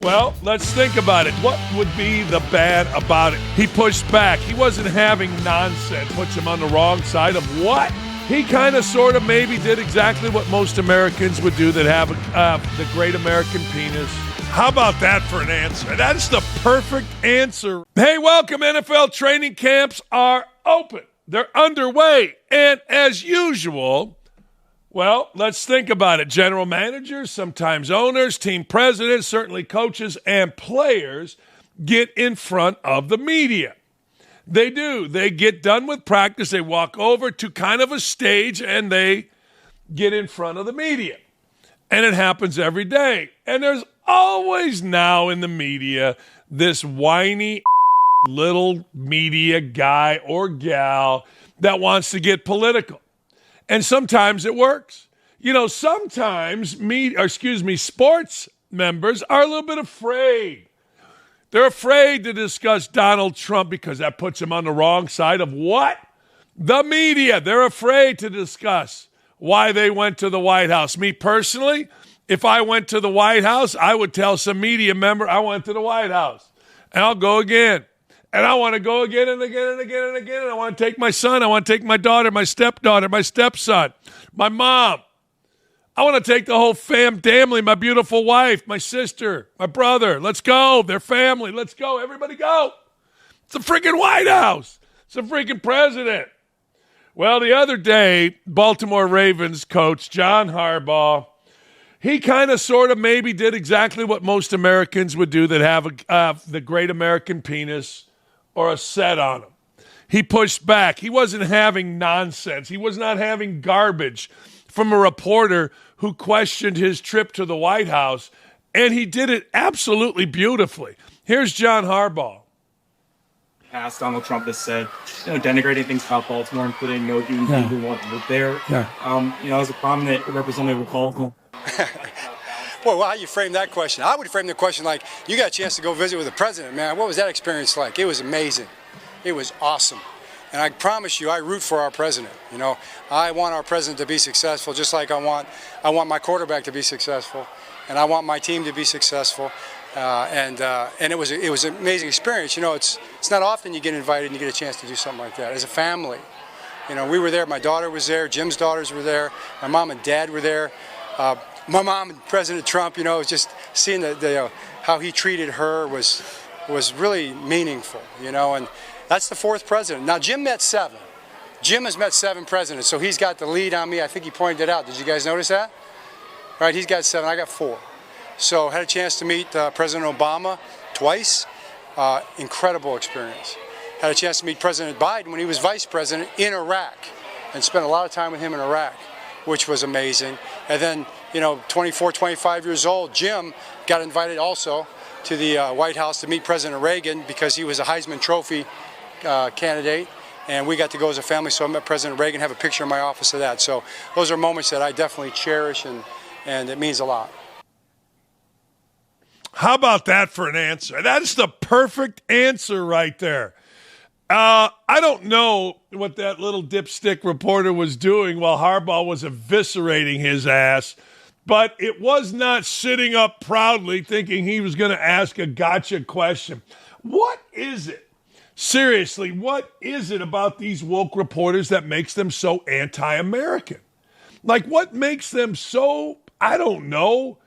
Well, let's think about it. What would be the bad about it? He pushed back. He wasn't having nonsense. Puts him on the wrong side of what? He kind of, sort of, maybe did exactly what most Americans would do that have the great American penis. How about that for an answer? That's the perfect answer. Hey, welcome. NFL training camps are open. They're underway. And as usual, well, let's think about it. General managers, sometimes owners, team presidents, certainly coaches and players get in front of the media. They do. They get done with practice. They walk over to kind of a stage and they get in front of the media. And it happens every day. And there's always now in the media this whiny little media guy or gal that wants to get political. And sometimes it works. You know, sometimes sports members are a little bit afraid. They're afraid to discuss Donald Trump because that puts them on the wrong side of what? The media. They're afraid to discuss why they went to the White House. Me personally, if I went to the White House, I would tell some media member I went to the White House. And I'll go again. And I want to go again and again and again and again. And I want to take my son. I want to take my daughter, my stepdaughter, my stepson, my mom. I want to take the whole family, my beautiful wife, my sister, my brother. Let's go. Their family. Let's go. Everybody go. It's a freaking White House. It's a freaking president. Well, the other day, Baltimore Ravens coach John Harbaugh, he kind of, sort of, maybe did exactly what most Americans would do that have the great American penis or a set on him. He pushed back. He wasn't having nonsense. He was not having garbage from a reporter who questioned his trip to the White House, and he did it absolutely beautifully. Here's John Harbaugh. Past Donald Trump has said, denigrating things about Baltimore, including no human being who wants to live there. As a prominent representative of Baltimore. Boy, well, how you frame that question? I would frame the question like, you got a chance to go visit with the president, man. What was that experience like? It was amazing. It was awesome. And I promise you, I root for our president. I want our president to be successful, just like I want my quarterback to be successful, and I want my team to be successful. And it was an amazing experience. It's not often you get invited and you get a chance to do something like that as a family. We were there. My daughter was there. Jim's daughters were there. My mom and dad were there. My mom and President Trump, just seeing how he treated her was really meaningful, and that's the fourth president. Now, Jim met seven. Jim has met seven presidents, so he's got the lead on me. I think he pointed it out. Did you guys notice that? Right, he's got seven, I got four. So had a chance to meet President Obama twice. Incredible experience. Had a chance to meet President Biden when he was vice president in Iraq and spent a lot of time with him in Iraq, which was amazing. And then, 24, 25 years old, Jim got invited also to the White House to meet President Reagan because he was a Heisman Trophy candidate. And we got to go as a family, so I met President Reagan, have a picture in my office of that. So those are moments that I definitely cherish, and it means a lot. How about that for an answer? That's the perfect answer right there. I don't know what that little dipstick reporter was doing while Harbaugh was eviscerating his ass, but it was not sitting up proudly thinking he was going to ask a gotcha question. What is it? Seriously, what is it about these woke reporters that makes them so anti-American? Like, what makes them so, I don't know,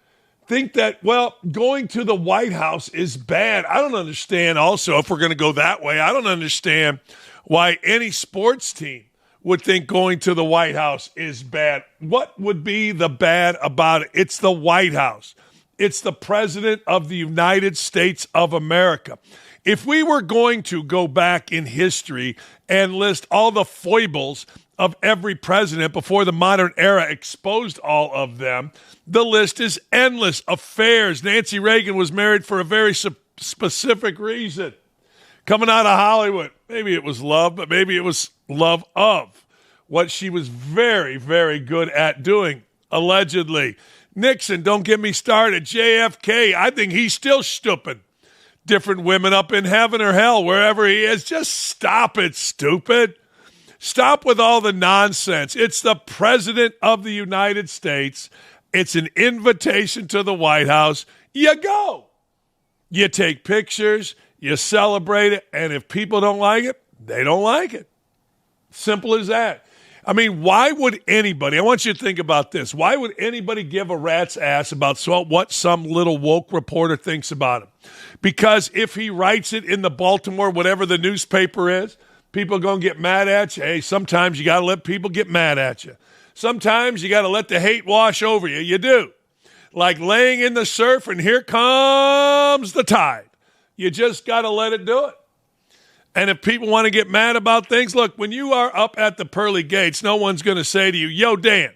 think that, going to the White House is bad? I don't understand also, if we're going to go that way, I don't understand why any sports team would think going to the White House is bad. What would be the bad about it? It's the White House. It's the President of the United States of America. If we were going to go back in history and list all the foibles of every president before the modern era exposed all of them, the list is endless. Affairs. Nancy Reagan was married for a very specific reason. Coming out of Hollywood, maybe it was love, but maybe it was love of what she was very, very good at doing, allegedly. Nixon, don't get me started. JFK, I think he's still stupid. Different women up in heaven or hell, wherever he is. Just stop it, stupid. Stop with all the nonsense. It's the President of the United States. It's an invitation to the White House. You go. You take pictures, you celebrate it, and if people don't like it, they don't like it. Simple as that. I mean, why would anybody, I want you to think about this, why would anybody give a rat's ass about what some little woke reporter thinks about him? Because if he writes it in the Baltimore, whatever the newspaper is, people are going to get mad at you. Hey, sometimes you got to let people get mad at you. Sometimes you got to let the hate wash over you. You do. Like laying in the surf and here comes the tide. You just got to let it do it. And if people want to get mad about things, look, when you are up at the pearly gates, no one's going to say to you, yo, Dan,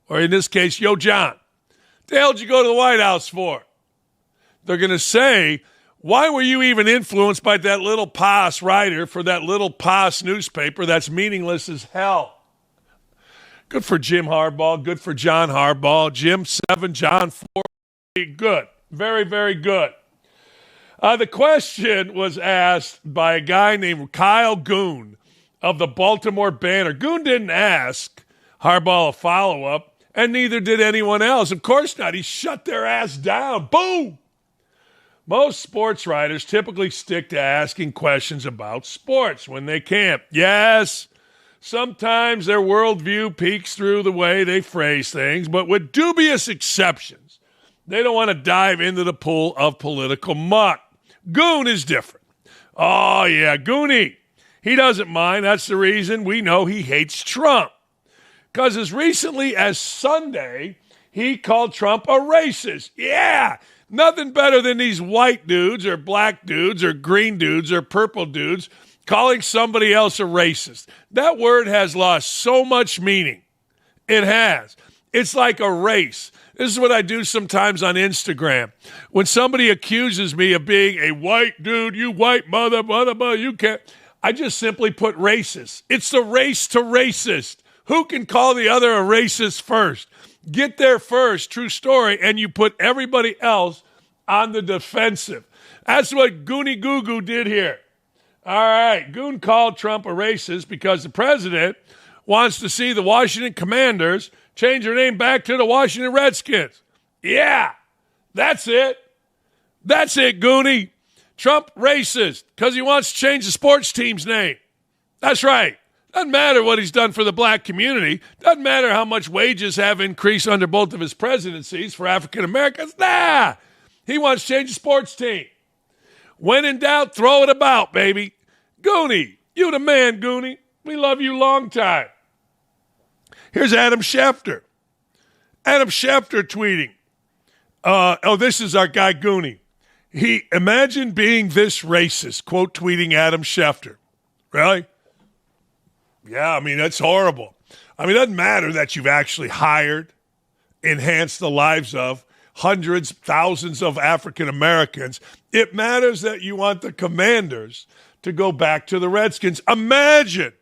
or in this case, yo, John, the hell did you go to the White House for? They're going to say, why were you even influenced by that little pass writer for that little pass newspaper that's meaningless as hell? Good for Jim Harbaugh. Good for John Harbaugh. Jim 7, John 4. Good. Very, very good. The question was asked by a guy named Kyle Goon of the Baltimore Banner. Goon didn't ask Harbaugh a follow-up, and neither did anyone else. Of course not. He shut their ass down. Boom! Most sports writers typically stick to asking questions about sports when they can. Yes, sometimes their worldview peeks through the way they phrase things, but with dubious exceptions, they don't want to dive into the pool of political muck. Goon is different. Oh, yeah, Goonie. He doesn't mind. That's the reason we know he hates Trump. Because as recently as Sunday, he called Trump a racist. Yeah, nothing better than these white dudes or black dudes or green dudes or purple dudes calling somebody else a racist. That word has lost so much meaning. It has. It's like a race. This is what I do sometimes on Instagram. When somebody accuses me of being a white dude, you white mother, you can't. I just simply put racist. It's the race to racist. Who can call the other a racist first? Get there first, true story, and you put everybody else on the defensive. That's what Goonie Goo Goo did here. All right, Goon called Trump a racist because the president wants to see the Washington Commanders change their name back to the Washington Redskins. Yeah, that's it. That's it, Goonie. Trump racist because he wants to change the sports team's name. That's right. Doesn't matter what he's done for the black community. Doesn't matter how much wages have increased under both of his presidencies for African Americans. Nah, he wants to change the sports team. When in doubt, throw it about, baby. Goonie, you the man, Goonie. We love you long time. Here's Adam Schefter. Adam Schefter tweeting. This is our guy Goonie. Imagine being this racist, quote tweeting Adam Schefter. Really? Yeah, I mean, that's horrible. I mean, it doesn't matter that you've actually hired, enhanced the lives of hundreds, thousands of African Americans. It matters that you want the Commanders to go back to the Redskins. Imagine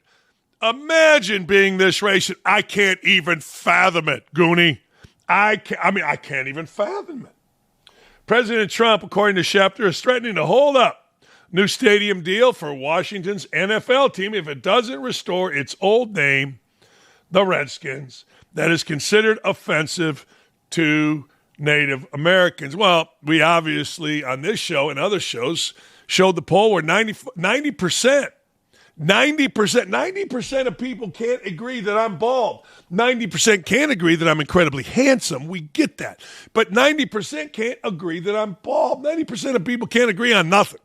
being this racist. I can't even fathom it, Goonie. I can't even fathom it. President Trump, according to Schefter, is threatening to hold up new stadium deal for Washington's NFL team if it doesn't restore its old name, the Redskins, that is considered offensive to Native Americans. Well, we obviously, on this show and other shows, showed the poll where 90% of people can't agree that I'm bald. 90% can't agree that I'm incredibly handsome. We get that. But 90% can't agree that I'm bald. 90% of people can't agree on nothing.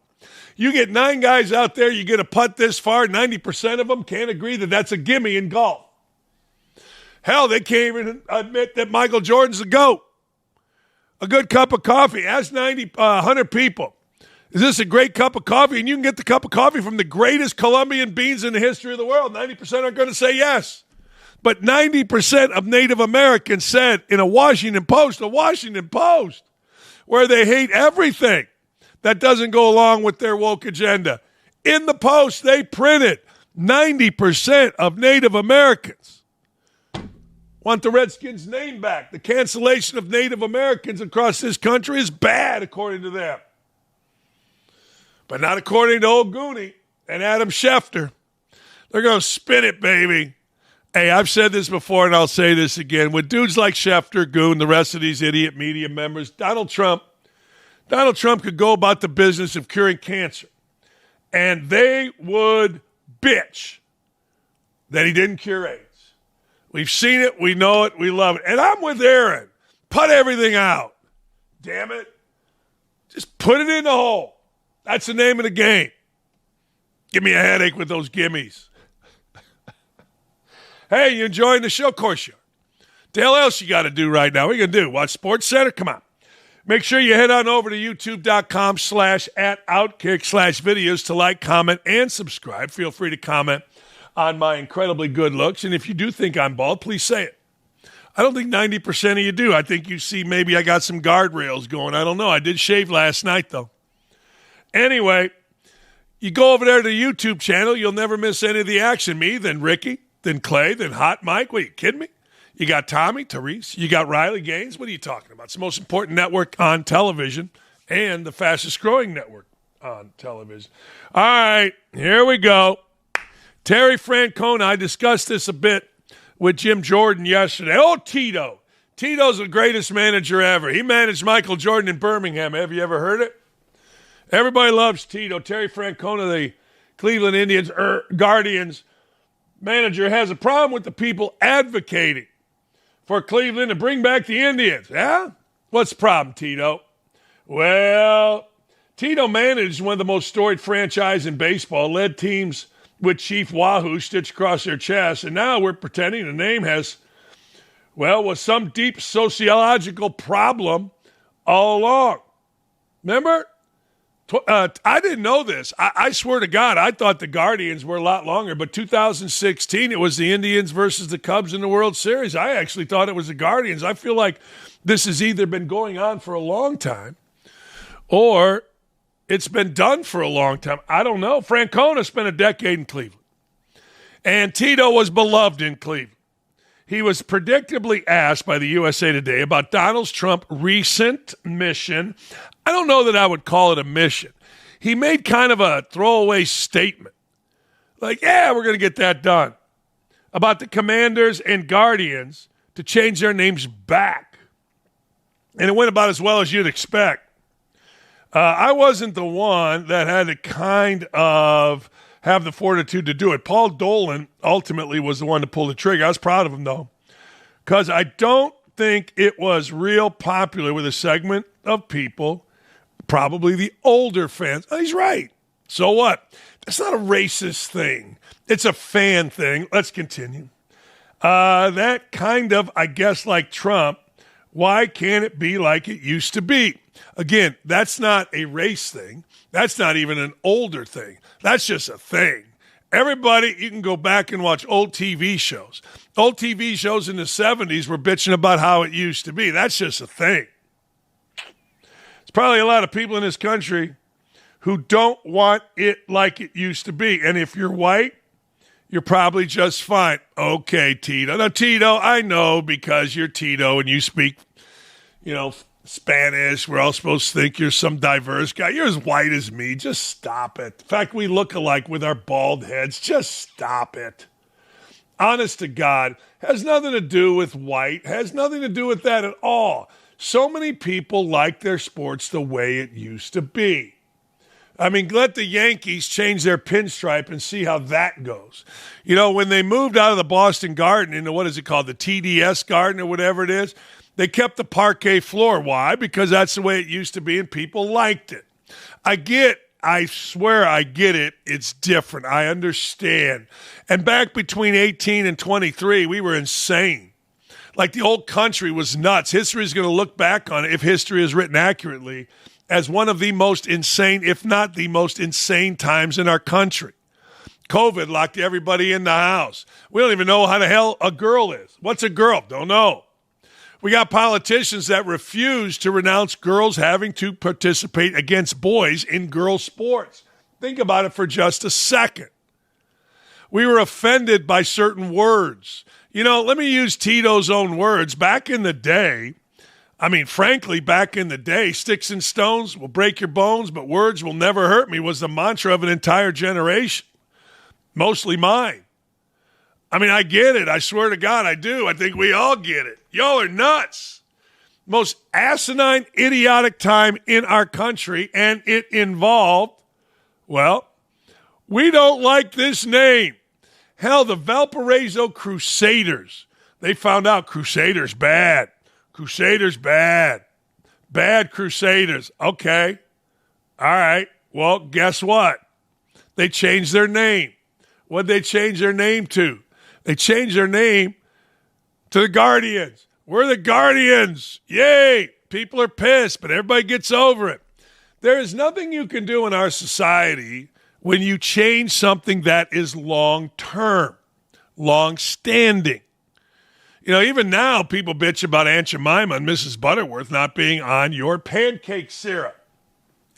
You get 9 guys out there, you get a putt this far, 90% of them can't agree that that's a gimme in golf. Hell, they can't even admit that Michael Jordan's the GOAT. A good cup of coffee. Ask 100 people. Is this a great cup of coffee? And you can get the cup of coffee from the greatest Colombian beans in the history of the world. 90% are going to say yes. But 90% of Native Americans said in a Washington Post, where they hate everything that doesn't go along with their woke agenda. In the Post, they printed 90% of Native Americans want the Redskins' name back. The cancellation of Native Americans across this country is bad, according to them. But not according to old Goonie and Adam Schefter. They're going to spin it, baby. Hey, I've said this before, and I'll say this again. With dudes like Schefter, Goon, the rest of these idiot media members, Donald Trump Donald Trump could go about the business of curing cancer, and they would bitch that he didn't cure AIDS. We've seen it, we know it, we love it. And I'm with Aaron. Put everything out. Damn it. Just put it in the hole. That's the name of the game. Give me a headache with those gimmies. Hey, you enjoying the show? Of course you are. The hell else you got to do right now? What are you going to do? Watch Sports Center? Come on. Make sure you head on over to youtube.com/@OutKick/videos to like, comment, and subscribe. Feel free to comment on my incredibly good looks. And if you do think I'm bald, please say it. I don't think 90% of you do. I think you see maybe I got some guardrails going. I don't know. I did shave last night, though. Anyway, you go over there to the YouTube channel. You'll never miss any of the action. Me, then Ricky, then Clay, then Hot Mike. What, are you kidding me? You got Tommy, Therese. You got Riley Gaines. What are you talking about? It's the most important network on television and the fastest growing network on television. All right, here we go. Terry Francona, I discussed this a bit with Jim Jordan yesterday. Oh, Tito. Tito's the greatest manager ever. He managed Michael Jordan in Birmingham. Have you ever heard it? Everybody loves Tito. Terry Francona, the Cleveland Indians, Guardians manager, has a problem with the people advocating for Cleveland to bring back the Indians. Yeah? What's the problem, Tito? Well, Tito managed one of the most storied franchises in baseball, led teams with Chief Wahoo stitched across their chest, and now we're pretending the name was some deep sociological problem all along. Remember? I didn't know this. I swear to God, I thought the Guardians were a lot longer, but 2016, it was the Indians versus the Cubs in the World Series. I actually thought it was the Guardians. I feel like this has either been going on for a long time or it's been done for a long time. I don't know. Francona spent a decade in Cleveland, and Tito was beloved in Cleveland. He was predictably asked by the USA Today about Donald Trump's recent mission. I don't know that I would call it a mission. He made kind of a throwaway statement. Like, yeah, we're going to get that done. About the Commanders and Guardians to change their names back. And it went about as well as you'd expect. I wasn't the one that had to kind of have the fortitude to do it. Paul Dolan ultimately was the one to pull the trigger. I was proud of him, though, because I don't think it was real popular with a segment of people, probably the older fans. Oh, he's right. So what? That's not a racist thing. It's a fan thing. Let's continue. That kind of, I guess, like Trump, why can't it be like it used to be? Again, that's not a race thing. That's not even an older thing. That's just a thing. Everybody, you can go back and watch old TV shows. Old TV shows in the 70s were bitching about how it used to be. That's just a thing. There's probably a lot of people in this country who don't want it like it used to be. And if you're white, you're probably just fine. Okay, Tito. Now, Tito, I know because you're Tito and you speak, Spanish. We're all supposed to think you're some diverse guy. You're as white as me. Just stop it. In fact, we look alike with our bald heads. Just stop it. Honest to God, has nothing to do with white. Has nothing to do with that at all. So many people like their sports the way it used to be. I mean, let the Yankees change their pinstripe and see how that goes. When they moved out of the Boston Garden into what is it called, the TDS Garden or whatever it is, they kept the parquet floor. Why? Because that's the way it used to be and people liked it. I swear I get it. It's different. I understand. And back between 18 and 23, we were insane. Like the whole country was nuts. History is going to look back on it, if history is written accurately, as one of the most insane, if not the most insane times in our country. COVID locked everybody in the house. We don't even know how the hell a girl is. What's a girl? Don't know. We got politicians that refuse to renounce girls having to participate against boys in girl sports. Think about it for just a second. We were offended by certain words. Let me use Tito's own words. Back in the day, frankly, sticks and stones will break your bones, but words will never hurt me was the mantra of an entire generation, mostly mine. I get it. I swear to God, I do. I think we all get it. Y'all are nuts. most asinine, idiotic time in our country, and it involved, well, we don't like this name. Hell, the Valparaiso Crusaders. They found out Crusaders bad. Crusaders bad. Bad Crusaders. Okay. All right. Well, guess what? They changed their name. What'd they change their name to? They changed their name to the Guardians. We're the Guardians. Yay. People are pissed, but everybody gets over it. There is nothing you can do in our society when you change something that is long-term, long-standing. You know, even now people bitch about Aunt Jemima and Mrs. Butterworth not being on your pancake syrup.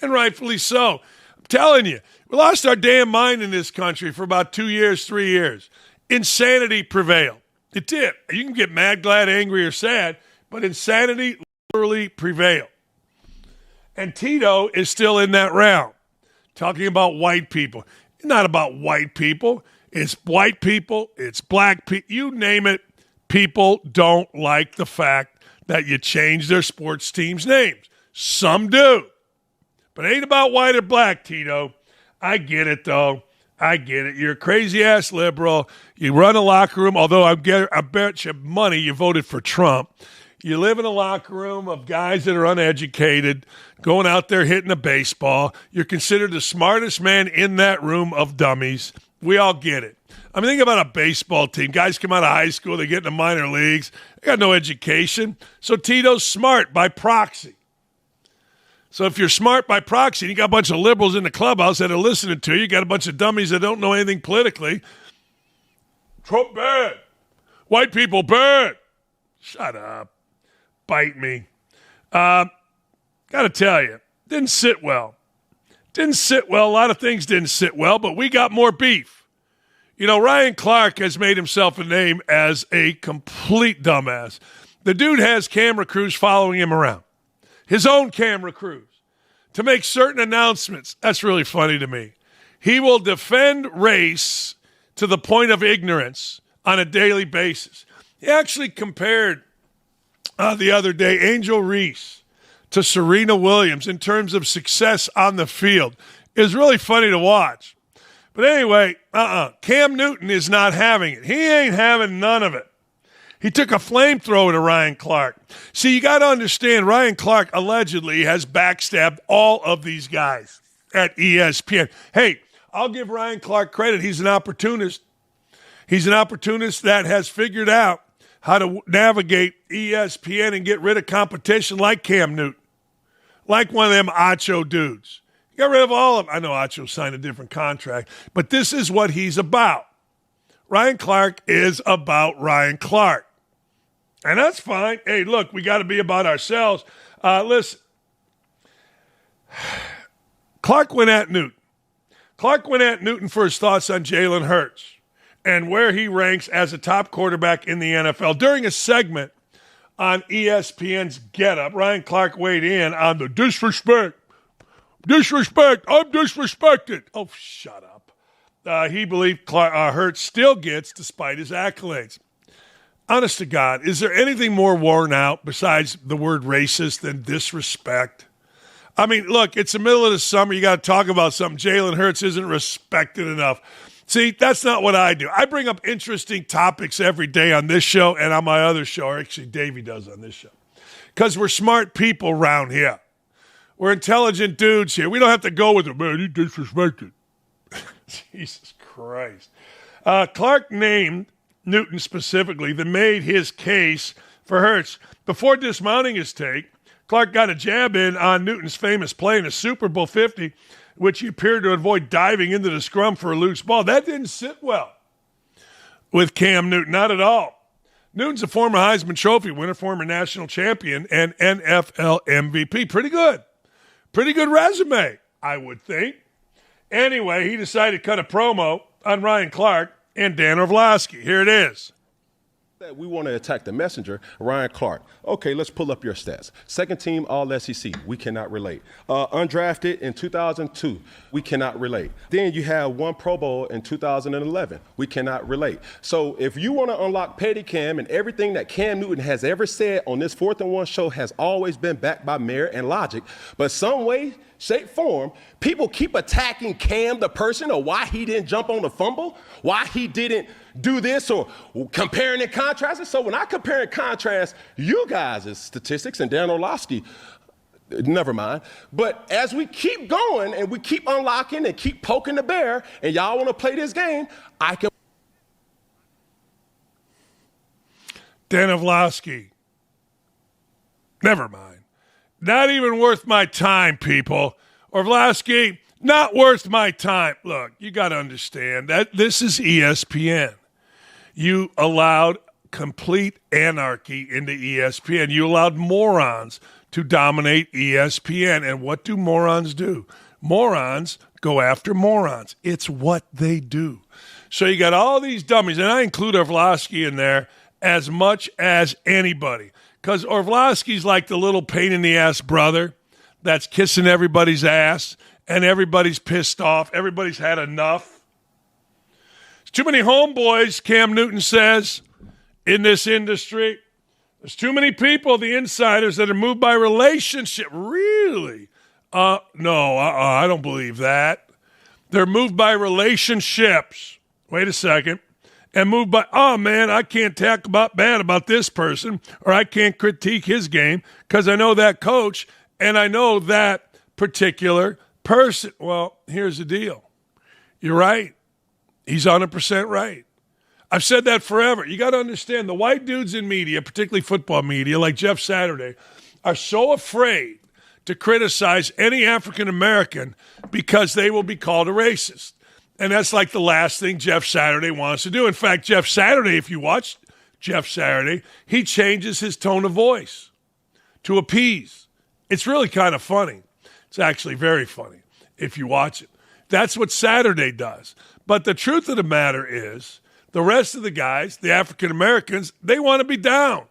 And rightfully so. I'm telling you, we lost our damn mind in this country for about 2 years, 3 years. Insanity prevailed. It did. You can get mad, glad, angry, or sad, but insanity literally prevailed. And Tito is still in that realm, talking about white people. It's not about white people. It's white people. It's black people. You name it. People don't like the fact that you change their sports teams' names. Some do. But it ain't about white or black, Tito. I get it, though. I get it. You're a crazy-ass liberal. You run a locker room, although I bet you money you voted for Trump. You live in a locker room of guys that are uneducated, going out there hitting a baseball. You're considered the smartest man in that room of dummies. We all get it. I mean, think about a baseball team. Guys come out of high school, they get in the minor leagues. They got no education. So Tito's smart by proxy. So if you're smart by proxy, you got a bunch of liberals in the clubhouse that are listening to you. You got a bunch of dummies that don't know anything politically. Trump bad. White people bad. Shut up. Bite me. Got to tell you, didn't sit well. Didn't sit well. A lot of things didn't sit well, but we got more beef. You know, Ryan Clark has made himself a name as a complete dumbass. The dude has camera crews following him around. His own camera crews to make certain announcements. That's really funny to me. He will defend race to the point of ignorance on a daily basis. He actually compared the other day Angel Reese to Serena Williams in terms of success on the field. It was really funny to watch. But anyway, Cam Newton is not having it. He ain't having none of it. He took a flamethrower to Ryan Clark. See, you got to understand, Ryan Clark allegedly has backstabbed all of these guys at ESPN. Hey, I'll give Ryan Clark credit. He's an opportunist. He's an opportunist that has figured out how to navigate ESPN and get rid of competition like Cam Newton, like one of them Acho dudes. He got rid of all of them. I know Acho signed a different contract, but this is what he's about. Ryan Clark is about Ryan Clark. And that's fine. Hey, look, we got to be about ourselves. Listen, Clark went at Newton. Clark went at Newton for his thoughts on Jalen Hurts and where he ranks as a top quarterback in the NFL. During a segment on ESPN's Get Up, Ryan Clark weighed in on the disrespect. Disrespect. I'm disrespected. Oh, shut up. He believed Hurts still gets despite his accolades. Honest to God, is there anything more worn out besides the word racist than disrespect? I mean, look, it's the middle of the summer. You got to talk about something. Jalen Hurts isn't respected enough. See, that's not what I do. I bring up interesting topics every day on this show and on my other show, or actually Davey does on this show, because we're smart people around here. We're intelligent dudes here. We don't have to go with it, man, he disrespected. Jesus Christ. Clark named Newton specifically that made his case for Hurts. Before dismounting his take, Clark got a jab in on Newton's famous play in a Super Bowl 50, which he appeared to avoid diving into the scrum for a loose ball. That didn't sit well with Cam Newton, not at all. Newton's a former Heisman Trophy winner, former national champion, and NFL MVP. Pretty good. Pretty good resume, I would think. Anyway, he decided to cut a promo on Ryan Clark and Dan Orlovsky. Here it is. That we want to attack the messenger, Ryan Clark. Okay, let's pull up your stats. Second team All-SEC, we cannot relate. Undrafted in 2002, we cannot relate. Then you have one Pro Bowl in 2011, we cannot relate. So if you want to unlock Petty Cam, and everything that Cam Newton has ever said on this 4th and 1 show has always been backed by merit and logic, but some way, shape, form, people keep attacking Cam the person, or why he didn't jump on the fumble, why he didn't do this, or comparing and contrasting. So when I compare and contrast you guys' statistics and Dan Orlovsky, never mind. But as we keep going and we keep unlocking and keep poking the bear, and y'all want to play this game, I can. Dan Orlovsky, never mind. Not even worth my time, people. Orlovsky, not worth my time. Look, you got to understand that this is ESPN. You allowed complete anarchy into ESPN. You allowed morons to dominate ESPN. And what do morons do? Morons go after morons. It's what they do. So you got all these dummies, and I include Orlovsky in there as much as anybody. Because Orlovsky's like the little pain-in-the-ass brother that's kissing everybody's ass, and everybody's pissed off. Everybody's had enough. There's too many homeboys, Cam Newton says, in this industry. There's too many people, the insiders, that are moved by relationship. Really? No, I don't believe that. They're moved by relationships. Wait a second. And moved by, oh, man, I can't talk bad about this person, or I can't critique his game because I know that coach and I know that particular person. Well, here's the deal. You're right. He's 100% right. I've said that forever. You got to understand, the white dudes in media, particularly football media, like Jeff Saturday, are so afraid to criticize any African American because they will be called a racist. And that's like the last thing Jeff Saturday wants to do. In fact, Jeff Saturday, if you watch Jeff Saturday, he changes his tone of voice to appease. It's really kind of funny. It's actually very funny if you watch it. That's what Saturday does. But the truth of the matter is, the rest of the guys, the African Americans, they want to be down.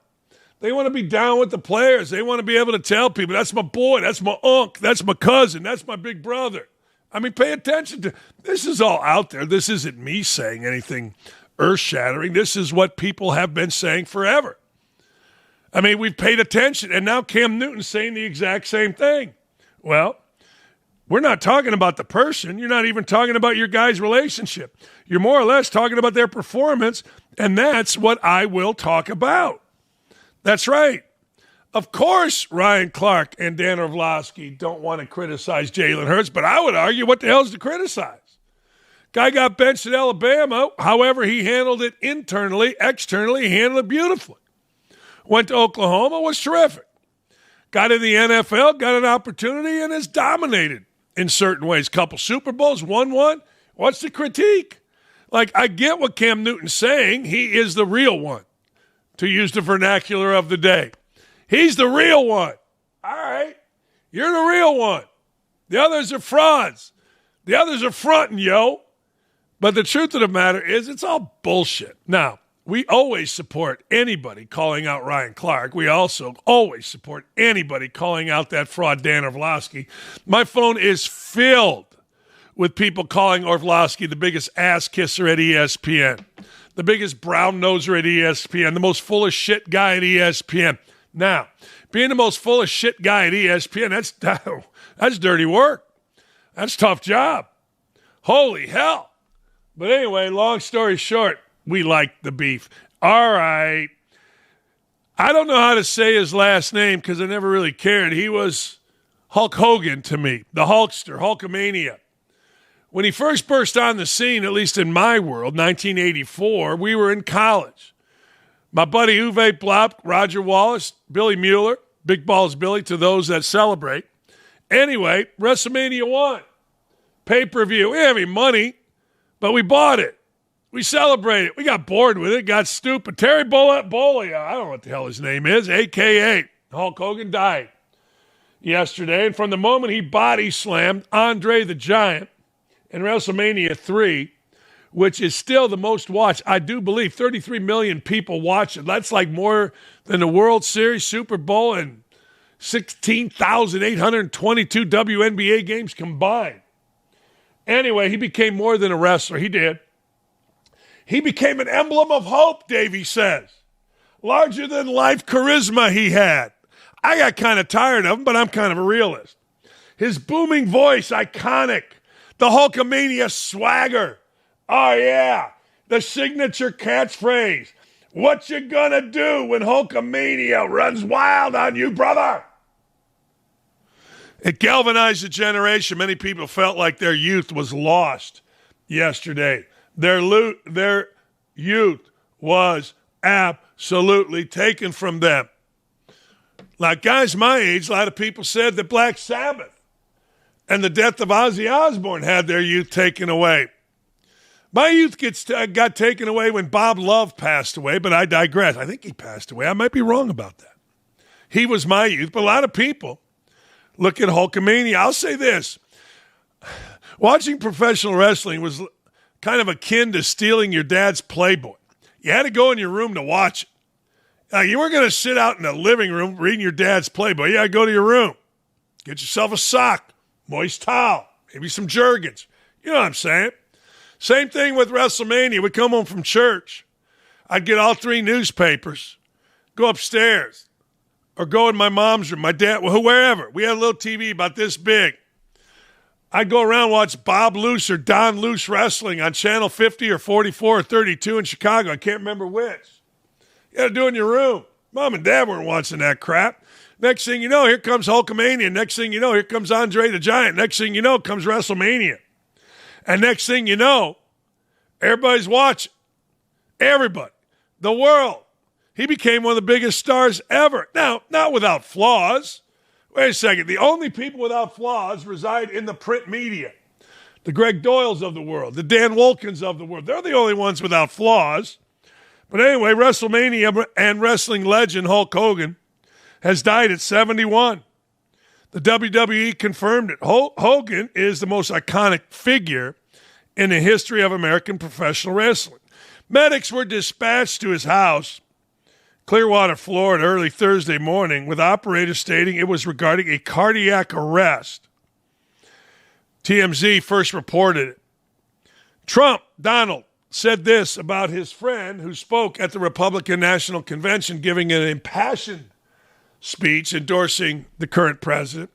They want to be down with the players. They want to be able to tell people, that's my boy, that's my uncle, that's my cousin, that's my big brother. I mean, pay attention to this. Is all out there. This isn't me saying anything earth-shattering. This is what people have been saying forever. I mean, we've paid attention, and now Cam Newton's saying the exact same thing. Well, we're not talking about the person. You're not even talking about your guy's relationship. You're more or less talking about their performance, and that's what I will talk about. That's right. Of course, Ryan Clark and Dan Orlovsky don't want to criticize Jalen Hurts, but I would argue, what the hell is to criticize? Guy got benched at Alabama. However, he handled it internally, externally, he handled it beautifully. Went to Oklahoma, was terrific. Got in the NFL, got an opportunity, and has dominated in certain ways. Couple Super Bowls, won one. What's the critique? Like, I get what Cam Newton's saying. He is the real one, to use the vernacular of the day. He's the real one. All right. You're the real one. The others are frauds. The others are fronting, yo. But the truth of the matter is, it's all bullshit. Now, we always support anybody calling out Ryan Clark. We also always support anybody calling out that fraud Dan Orlovsky. My phone is filled with people calling Orlovsky the biggest ass kisser at ESPN, the biggest brown noser at ESPN, the most full of shit guy at ESPN. Now, being the most full of shit guy at ESPN, that's dirty work. That's a tough job. Holy hell. But anyway, long story short, we like the beef. All right. I don't know how to say his last name because I never really cared. He was Hulk Hogan to me, the Hulkster, Hulkamania. When he first burst on the scene, at least in my world, 1984, we were in college. My buddy Uwe Blop, Roger Wallace, Billy Mueller, Big Balls Billy to those that celebrate. Anyway, WrestleMania 1, pay-per-view. We didn't have any money, but we bought it. We celebrated. We got bored with it, got stupid. Terry Bollea, I don't know what the hell his name is, a.k.a. Hulk Hogan, died yesterday. And from the moment he body slammed Andre the Giant in WrestleMania 3, which is still the most watched. I do believe 33 million people watch it. That's like more than the World Series, Super Bowl, and 16,822 WNBA games combined. Anyway, he became more than a wrestler. He did. He became an emblem of hope, Davey says. Larger than life charisma he had. I got kind of tired of him, but I'm kind of a realist. His booming voice, iconic. The Hulkamania swagger. Oh, yeah. The signature catchphrase. What you gonna do when Hulkamania runs wild on you, brother? It galvanized a generation. Many people felt like their youth was lost yesterday. Their youth was absolutely taken from them. Like guys my age, a lot of people said that Black Sabbath and the death of Ozzy Osbourne had their youth taken away. My youth got taken away when Bob Love passed away, but I digress. I think he passed away. I might be wrong about that. He was my youth, but a lot of people look at Hulkamania. I'll say this. Watching professional wrestling was kind of akin to stealing your dad's Playboy. You had to go in your room to watch it. You weren't going to sit out in the living room reading your dad's Playboy. You had to go to your room. Get yourself a sock, moist towel, maybe some Jergens. You know what I'm saying? Same thing with WrestleMania. We'd come home from church. I'd get all 3 newspapers, go upstairs, or go in my mom's room, my dad, wherever. We had a little TV about this big. I'd go around and watch Bob Luce or Don Luce wrestling on Channel 50 or 44 or 32 in Chicago. I can't remember which. You got to do it in your room. Mom and Dad weren't watching that crap. Next thing you know, here comes Hulkamania. Next thing you know, here comes Andre the Giant. Next thing you know, comes WrestleMania. And next thing you know, everybody's watching. Everybody. The world. He became one of the biggest stars ever. Now, not without flaws. Wait a second. The only people without flaws reside in the print media. The Greg Doyles of the world. The Dan Wolkins of the world. They're the only ones without flaws. But anyway, WrestleMania and wrestling legend Hulk Hogan has died at 71. The WWE confirmed it. Hogan is the most iconic figure in the history of American professional wrestling. Medics were dispatched to his house, Clearwater, Florida, early Thursday morning, with operators stating it was regarding a cardiac arrest. TMZ first reported it. Donald, said this about his friend who spoke at the Republican National Convention, giving an impassioned speech endorsing the current president.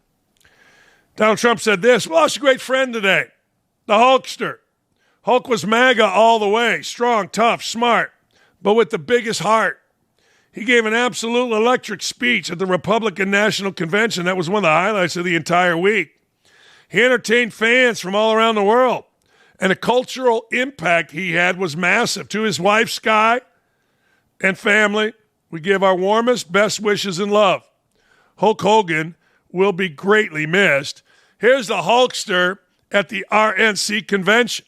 Donald Trump said this: "We lost a great friend today, the Hulkster. Hulk was MAGA all the way, strong, tough, smart, but with the biggest heart. He gave an absolute electric speech at the Republican National Convention. That was one of the highlights of the entire week. He entertained fans from all around the world, and the cultural impact he had was massive. To his wife, Sky, and family, we give our warmest, best wishes and love. Hulk Hogan will be greatly missed." Here's the Hulkster at the RNC convention.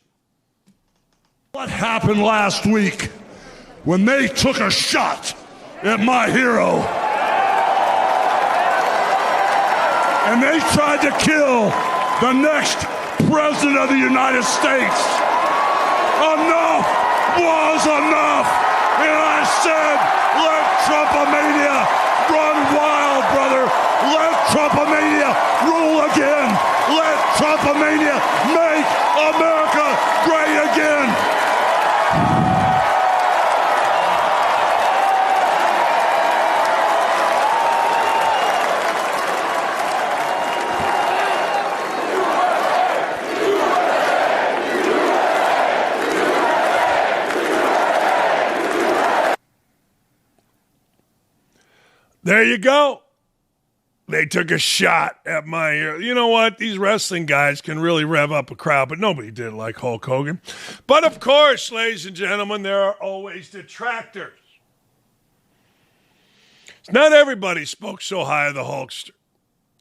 What happened last week when they took a shot at my hero and they tried to kill the next president of the United States? Enough was enough. And I said, let Trumpomania run wild, brother. Let Trumpomania rule again. Let Trumpomania make America great again. There you go. They took a shot at my hero. You know what? These wrestling guys can really rev up a crowd, but nobody did like Hulk Hogan. But of course, ladies and gentlemen, there are always detractors. Not everybody spoke so high of the Hulkster.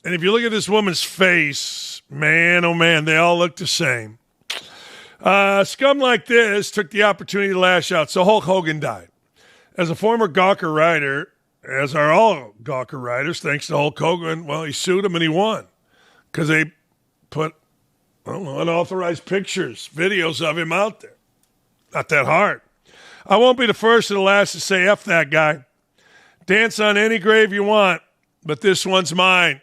And if you look at this woman's face, man, oh man, they all look the same. Scum like this took the opportunity to lash out, so Hulk Hogan died. As a former Gawker writer, as are all Gawker writers, thanks to Hulk Hogan, well, he sued him and he won. Because they put, unauthorized pictures, videos of him out there. Not that hard. I won't be the first or the last to say F that guy. Dance on any grave you want, but this one's mine.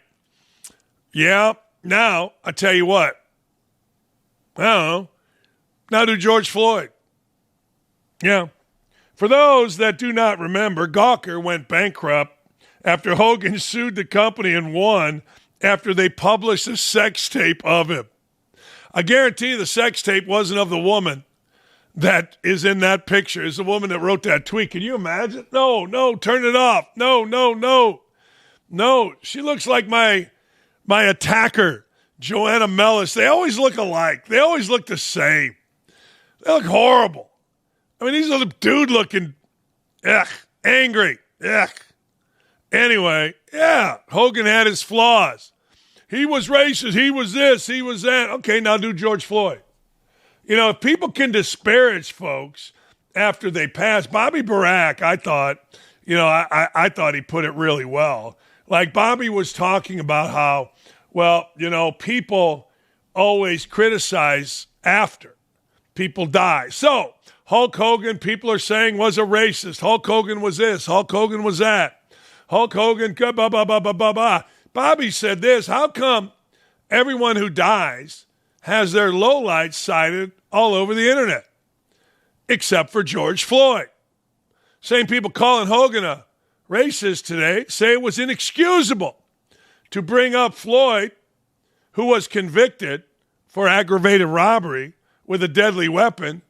Yeah, now, I tell you what. I don't know. Now do George Floyd. Yeah. For those that do not remember, Gawker went bankrupt after Hogan sued the company and won after they published a sex tape of him. I guarantee the sex tape wasn't of the woman that is in that picture. It's the woman that wrote that tweet. Can you imagine? No, turn it off. No. She looks like my attacker, Joanna Mellis. They always look alike. They always look the same. They look horrible. I mean, he's a dude looking, angry. Anyway, yeah, Hogan had his flaws. He was racist. He was this. He was that. Okay, now do George Floyd. You know, if people can disparage folks after they pass, Bobby Barack, I thought, I thought he put it really well. Like Bobby was talking about how, people always criticize after people die. So Hulk Hogan, people are saying, was a racist. Hulk Hogan was this. Hulk Hogan was that. Hulk Hogan, blah, blah, blah, blah, blah, blah. Bobby said this. How come everyone who dies has their lowlights cited all over the internet, except for George Floyd? Same people calling Hogan a racist today say it was inexcusable to bring up Floyd, who was convicted for aggravated robbery with a deadly weapon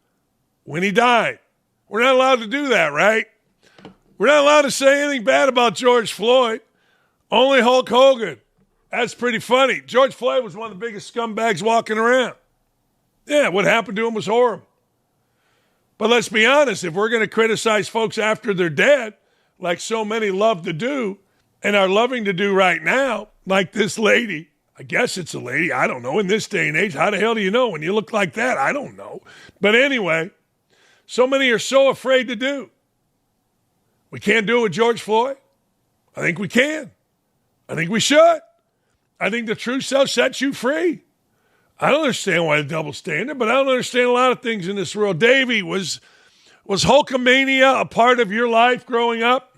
when he died. We're not allowed to do that, right? We're not allowed to say anything bad about George Floyd. Only Hulk Hogan. That's pretty funny. George Floyd was one of the biggest scumbags walking around. Yeah, what happened to him was horrible. But let's be honest, if we're going to criticize folks after they're dead, like so many love to do and are loving to do right now, like this lady, I guess it's a lady, I don't know, in this day and age, how the hell do you know when you look like that? I don't know. But anyway, so many are so afraid to do. We can't do it with George Floyd? I think we can. I think we should. I think the truth shall set you free. I don't understand why the double standard, but I don't understand a lot of things in this world. Davey, was Hulkamania a part of your life growing up?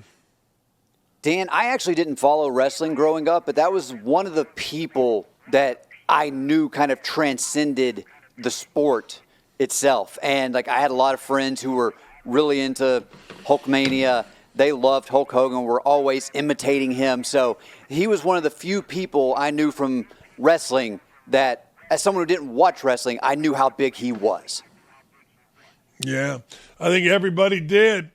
Dan, I actually didn't follow wrestling growing up, but that was one of the people that I knew kind of transcended the sport itself. And I had a lot of friends who were really into Hulkamania. They loved Hulk Hogan, were always imitating him. So he was one of the few people I knew from wrestling that, as someone who didn't watch wrestling, I knew how big he was. Yeah, I think everybody did.